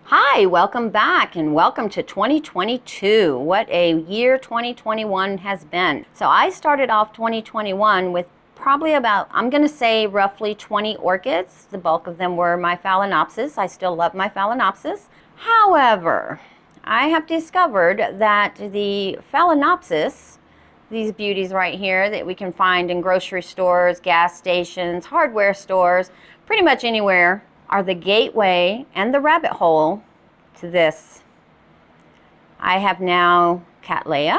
Hi, welcome back and welcome to 2022. What a year 2021 has been. So I started off 2021 with probably about, I'm going to say roughly 20 orchids. The bulk of them were my Phalaenopsis. I still love my Phalaenopsis. However, I have discovered that the Phalaenopsis, these beauties right here that we can find in grocery stores, gas stations, hardware stores, pretty much anywhere, are the gateway and the rabbit hole to this. I have now Cattleya,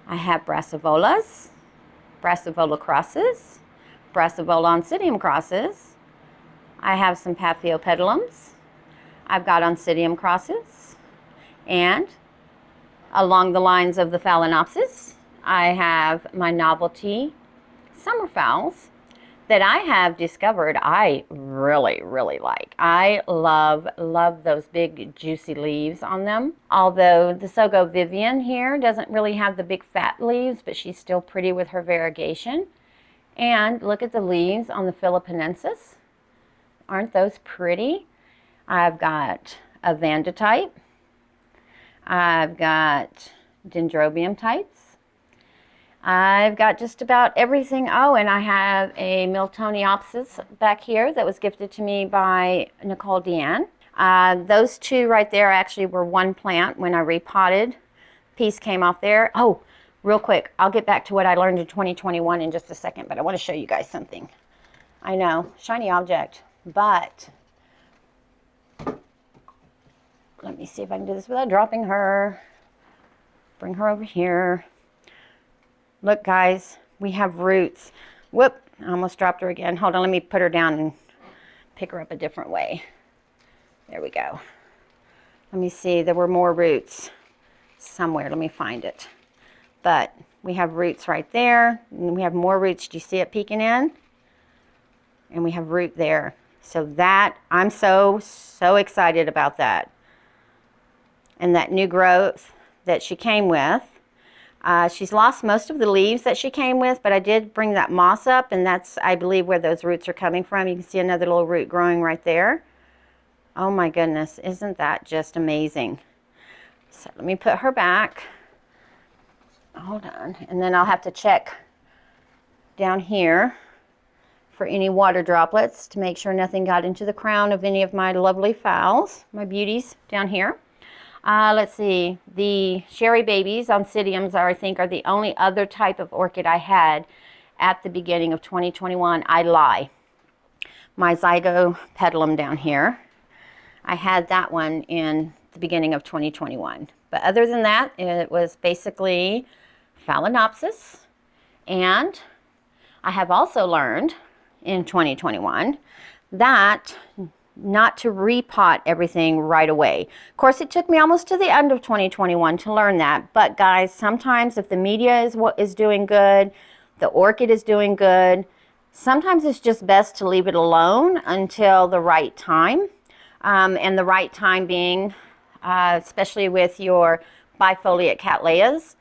I have Brassavolas, Brassavola crosses, Brassavola oncidium crosses, I have some Paphiopedilums, I've got oncidium crosses, and along the lines of the Phalaenopsis, I have my novelty summerfowls that I have discovered I really like. I love those big juicy leaves on them. Although the Sogo Vivian here doesn't really have the big fat leaves, but she's still pretty with her variegation. And look at the leaves on the Philippensis. Aren't those pretty? I've got a Vanda type. I've got Dendrobium types. I've got just about everything. Oh, and I have a Miltoniopsis back here that was gifted to me by Nicole Deanne. Those two right there actually were one plant when I repotted. Piece came off there. Oh, real quick, I'll get back to what I learned in 2021 in just a second, but I want to show you guys something. I know, shiny object, but let me see if I can do this without dropping her. Bring her over here. Look, guys, we have roots. Whoop, I almost dropped her again. Hold on, let me put her down and pick her up a different way. There we go. Let me see, there were more roots somewhere. Let me find it. But we have roots right there, and we have more roots. Do you see it peeking in? And we have root there. So that, I'm so excited about that. And that new growth that she came with. She's lost most of the leaves that she came with, but I did bring that moss up, and that's, I believe, where those roots are coming from. You can see another little root growing right there. Oh my goodness, isn't that just amazing? So let me put her back. Hold on, and then I'll have to check down here for any water droplets to make sure nothing got into the crown of any of my lovely phals, my beauties down here. Let's see, the Sherry Babies, oncidiums, I think, are the only other type of orchid I had at the beginning of 2021. I lie. My Zygopedilum down here, I had that one in the beginning of 2021. But other than that, it was basically Phalaenopsis. And I have also learned in 2021 that not to repot everything right away. Of course, it took me almost to the end of 2021 to learn that. But guys, sometimes if the media is what is doing good, the orchid is doing good, sometimes it's just best to leave it alone until the right time. And the right time being, especially with your bifoliate Cattleyas,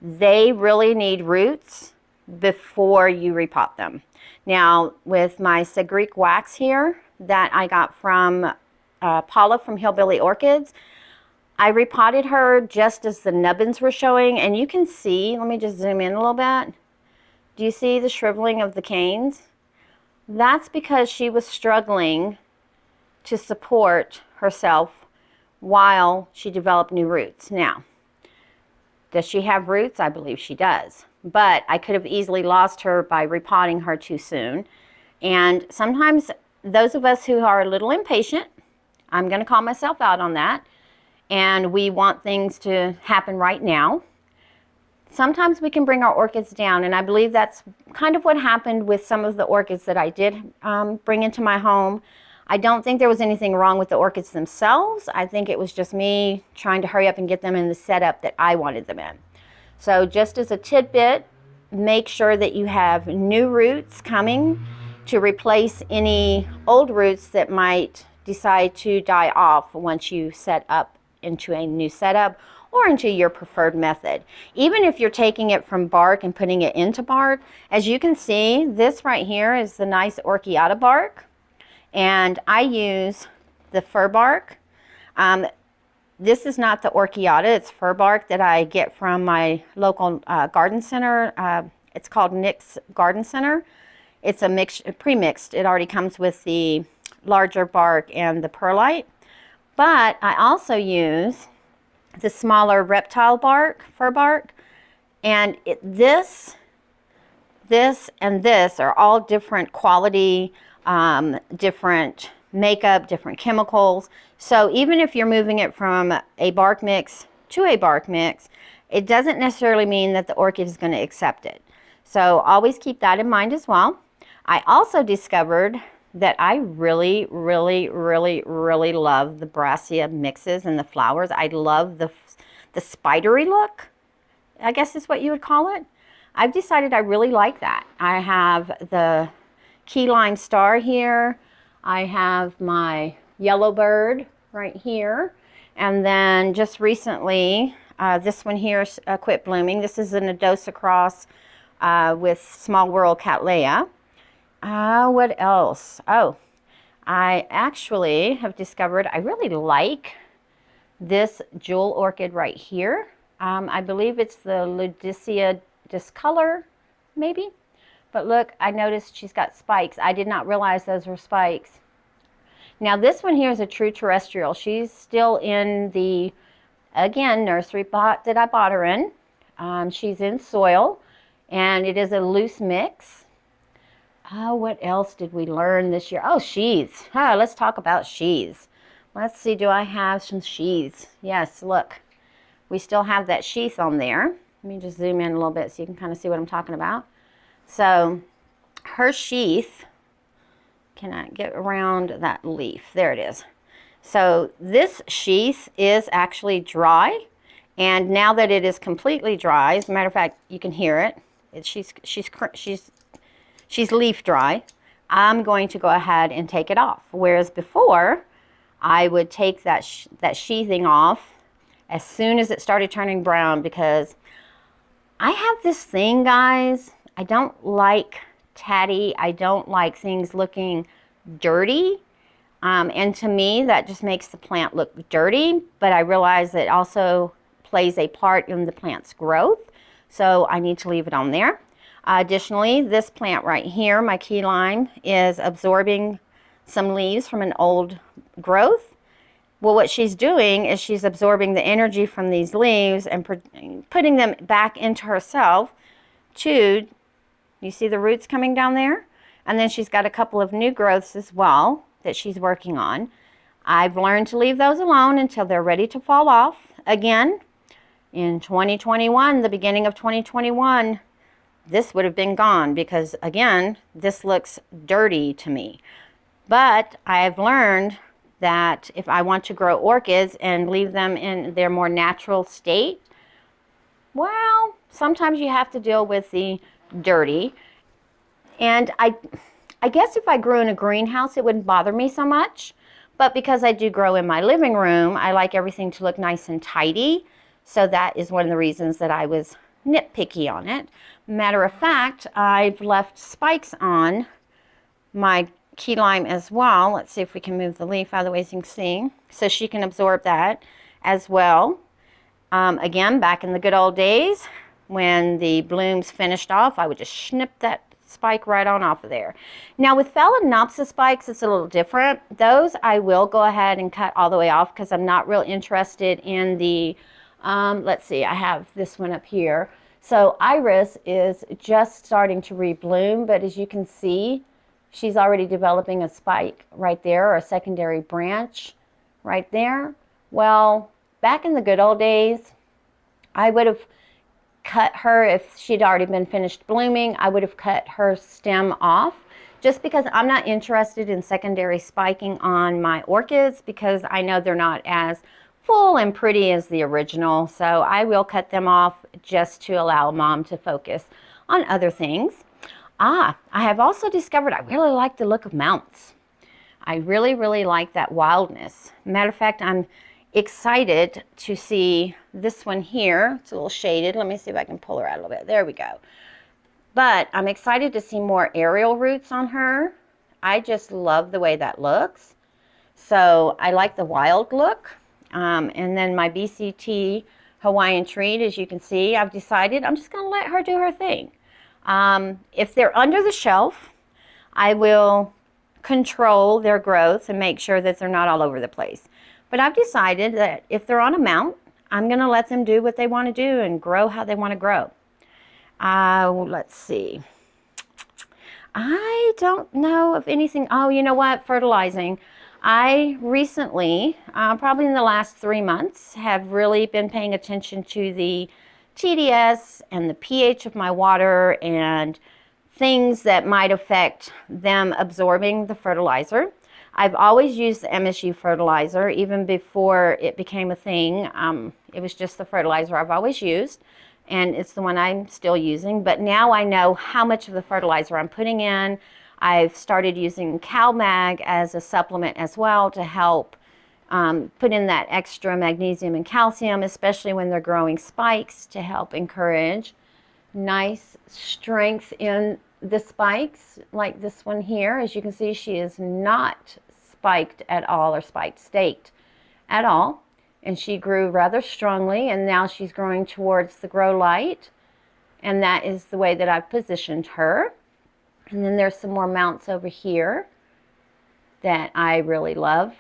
they really need roots before you repot them. Now, with my Segrique wax here, that I got from Paula from Hillbilly Orchids. I repotted her just as the nubbins were showing, and you can see, let me just zoom in a little bit. Do you see the shriveling of the canes? That's because she was struggling to support herself while she developed new roots. Now, does she have roots? I believe she does. But I could have easily lost her by repotting her too soon. And sometimes those of us who are a little impatient, I'm going to call myself out on that, and we want things to happen right now. Sometimes we can bring our orchids down, and I believe that's kind of what happened with some of the orchids that I did bring into my home. I don't think there was anything wrong with the orchids themselves. I think it was just me trying to hurry up and get them in the setup that I wanted them in. So just as a tidbit, make sure that you have new roots coming to replace any old roots that might decide to die off once you set up into a new setup or into your preferred method. Even if you're taking it from bark and putting it into bark, as you can see, this right here is the nice Orchiata bark. And I use the fir bark This is not the orchiata, it's fir bark that I get from my local garden center. It's called Nick's Garden Center. It's a pre-mixed. It already comes with the larger bark and the perlite. But I also use the smaller reptile bark, fir bark. And this, and this are all different quality, different makeup, different chemicals. So even if you're moving it from a bark mix to a bark mix, it doesn't necessarily mean that the orchid is going to accept it. So always keep that in mind as well. I also discovered that I really, really, really, really love the Brassica mixes and the flowers. I love the spidery look, I guess is what you would call it. I've decided I really like that. I have the key lime star here. I have my yellow bird right here. And then just recently, this one here quit blooming. This is an Adosa cross with Small World Cattleya. What else? Oh, I actually have discovered I really like this jewel orchid right here. I believe it's the Ludicea discolor, maybe. But look, I noticed she's got spikes. I did not realize those were spikes. Now this one here is a true terrestrial. She's still in the, again, nursery pot that I bought her in. She's in soil, and it is a loose mix. What else did we learn this year? Oh, sheaths. Let's talk about sheaths. Let's see, do I have some sheaths? Yes, look. We still have that sheath on there. Let me just zoom in a little bit so you can kind of see what I'm talking about. So her sheath, can I get around that leaf? There it is. So this sheath is actually dry. And now that it is completely dry, as a matter of fact, you can hear it. She's leaf dry. I'm going to go ahead and take it off. Whereas before, I would take that sheathing off as soon as it started turning brown, because I have this thing, guys. I don't like tatty. I don't like things looking dirty. And to me, that just makes the plant look dirty. But I realize that it also plays a part in the plant's growth. So I need to leave it on there. Additionally, this plant right here, my key lime, is absorbing some leaves from an old growth. Well, what she's doing is she's absorbing the energy from these leaves and putting them back into herself to, you see the roots coming down there? And then she's got a couple of new growths as well that she's working on. I've learned to leave those alone until they're ready to fall off. Again, in 2021, the beginning of 2021, this would have been gone because, again, this looks dirty to me. But I've learned that if I want to grow orchids and leave them in their more natural state, well, sometimes you have to deal with the dirty. And I guess if I grew in a greenhouse, it wouldn't bother me so much. But because I do grow in my living room, I like everything to look nice and tidy. So that is one of the reasons that I was nitpicky on it. Matter of fact, I've left spikes on my key lime as well. Let's see if we can move the leaf out of the way so you can see. So she can absorb that as well. Again, back in the good old days, when the blooms finished off, I would just snip that spike right on off of there. Now with Phalaenopsis spikes, it's a little different. Those I will go ahead and cut all the way off because I'm not real interested in the, let's see, I have this one up here. So Iris is just starting to rebloom, but as you can see, she's already developing a spike right there, or a secondary branch right there. Well, back in the good old days, I would have cut her, if she'd already been finished blooming, I would have cut her stem off, just because I'm not interested in secondary spiking on my orchids, because I know they're not as full and pretty as the original. So I will cut them off just to allow Mom to focus on other things. I have also discovered I really like the look of mounts. I really, really like that wildness. Matter of fact, I'm excited to see this one here. It's a little shaded. Let me see if I can pull her out a little bit. There we go. But I'm excited to see more aerial roots on her. I just love the way that looks. So I like the wild look. And then my BCT Hawaiian treat, as you can see, I've decided I'm just going to let her do her thing. If they're under the shelf, I will control their growth and make sure that they're not all over the place. But I've decided that if they're on a mount, I'm going to let them do what they want to do and grow how they want to grow. Let's see. I don't know of anything. Oh, you know what? Fertilizing. I recently, probably in the last 3 months, have really been paying attention to the TDS and the pH of my water and things that might affect them absorbing the fertilizer. I've always used the MSU fertilizer even before it became a thing. It was just the fertilizer I've always used, and it's the one I'm still using. But now I know how much of the fertilizer I'm putting in. I've started using CalMag as a supplement as well to help put in that extra magnesium and calcium, especially when they're growing spikes, to help encourage nice strength in the spikes, like this one here. As you can see, she is not spiked at all, or spiked staked at all, and she grew rather strongly, and now she's growing towards the grow light, and that is the way that I've positioned her. And then there's some more mounts over here that I really love.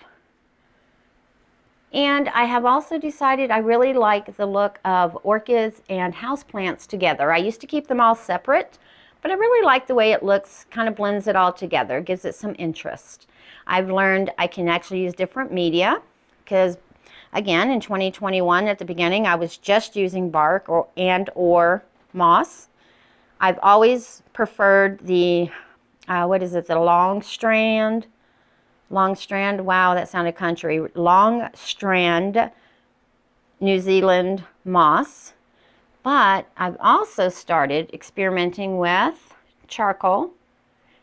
And I have also decided I really like the look of orchids and houseplants together. I used to keep them all separate, but I really like the way it looks, kind of blends it all together, gives it some interest. I've learned I can actually use different media because, again, in 2021 at the beginning, I was just using bark or moss. I've always preferred the, the long strand, wow, that sounded country, long strand New Zealand moss. But I've also started experimenting with charcoal.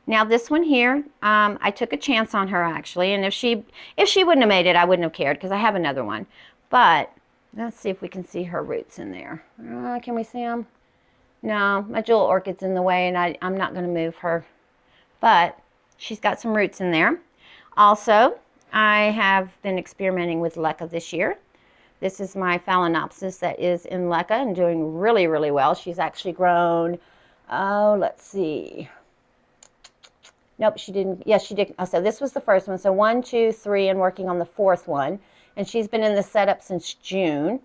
Now this one here, I took a chance on her actually, and if she wouldn't have made it, I wouldn't have cared because I have another one. But let's see if we can see her roots in there. Can we see them? No, my jewel orchid's in the way, and I'm not going to move her. But she's got some roots in there. Also, I have been experimenting with leca this year. This is my Phalaenopsis that is in leca and doing really, really well. She's actually grown, let's see. Nope, she didn't. Yes, she did. Oh, so this was the first one. So 1, 2, 3, and working on the 4th one. And she's been in the setup since June.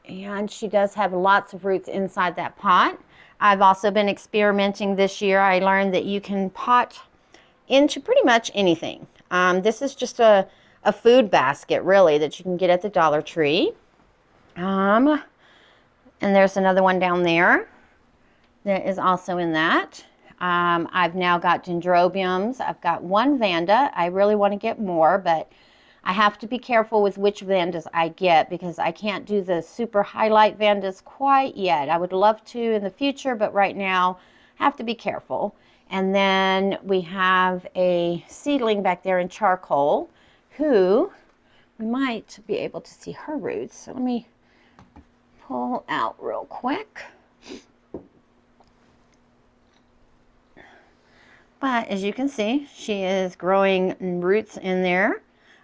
And she does have lots of roots inside that pot. I've also been experimenting this year. I learned that you can pot into pretty much anything. This is just a food basket, really, that you can get at the Dollar Tree. And there's another one down there that is also in that. I've now got dendrobiums. I've got one vanda. I really want to get more, but I have to be careful with which vandas I get because I can't do the super highlight vandas quite yet. I would love to in the future, but right now I have to be careful. And then we have a seedling back there in charcoal who we might be able to see her roots. So let me pull out real quick. But as you can see, she is growing roots in there.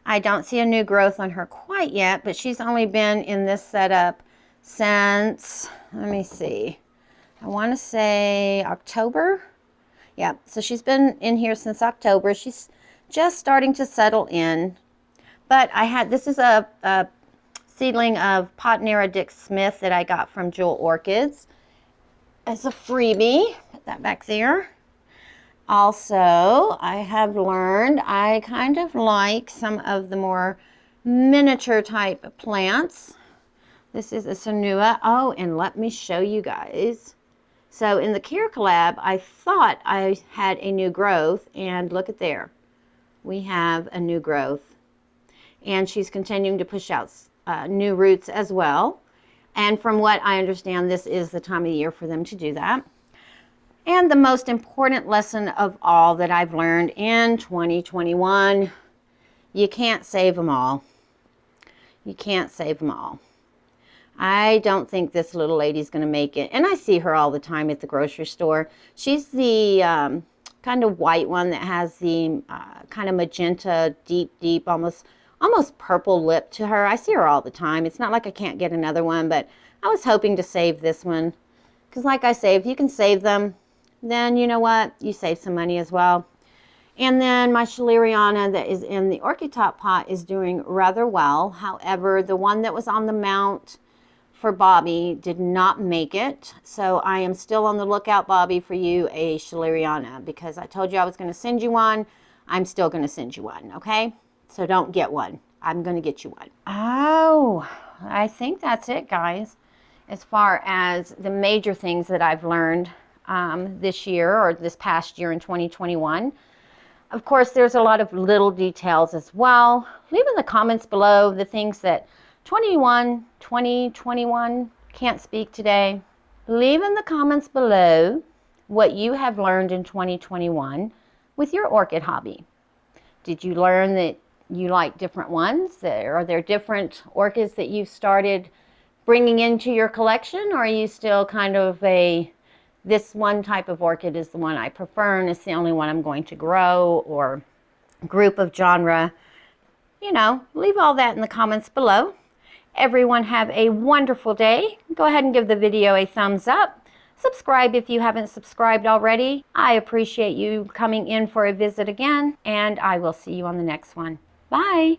I don't see a new growth on her quite yet, but she's only been in this setup since, let me see, I want to say October. Yeah, so she's been in here since October. She's just starting to settle in. But this is a seedling of Potnera Dick Smith that I got from Jewel Orchids as a freebie. Put that back there. Also, I have learned I kind of like some of the more miniature type plants. This is a Sonua. Oh, and let me show you guys. So in the Care Collab, I thought I had a new growth, and look at there. We have a new growth. And she's continuing to push out new roots as well. And from what I understand, this is the time of year for them to do that. And the most important lesson of all that I've learned in 2021, you can't save them all. You can't save them all. I don't think this little lady's going to make it. And I see her all the time at the grocery store. She's the kind of white one that has the kind of magenta, deep, almost almost purple lip to her. I see her all the time. It's not like I can't get another one, but I was hoping to save this one. Because like I say, if you can save them, then you know what? You save some money as well. And then my Schilleriana that is in the Orchid Top pot is doing rather well. However, the one that was on the mount for Bobby did not make it. So I am still on the lookout, Bobby, for you a Schilleriana, because I told you I was going to send you one. I'm still going to send you one, okay? So don't get one. I'm going to get you one. Oh, I think that's it, guys, as far as the major things that I've learned this year or this past year in 2021. Of course, there's a lot of little details as well. Leave in the comments below the things that 2021, can't speak today. Leave in the comments below what you have learned in 2021 with your orchid hobby. Did you learn that you like different ones? Are there different orchids that you've started bringing into your collection? Or are you still kind of this one type of orchid is the one I prefer and it's the only one I'm going to grow, or group of genre? You know, leave all that in the comments below. Everyone have a wonderful day. Go ahead and give the video a thumbs up. Subscribe if you haven't subscribed already. I appreciate you coming in for a visit again, and I will see you on the next one. Bye.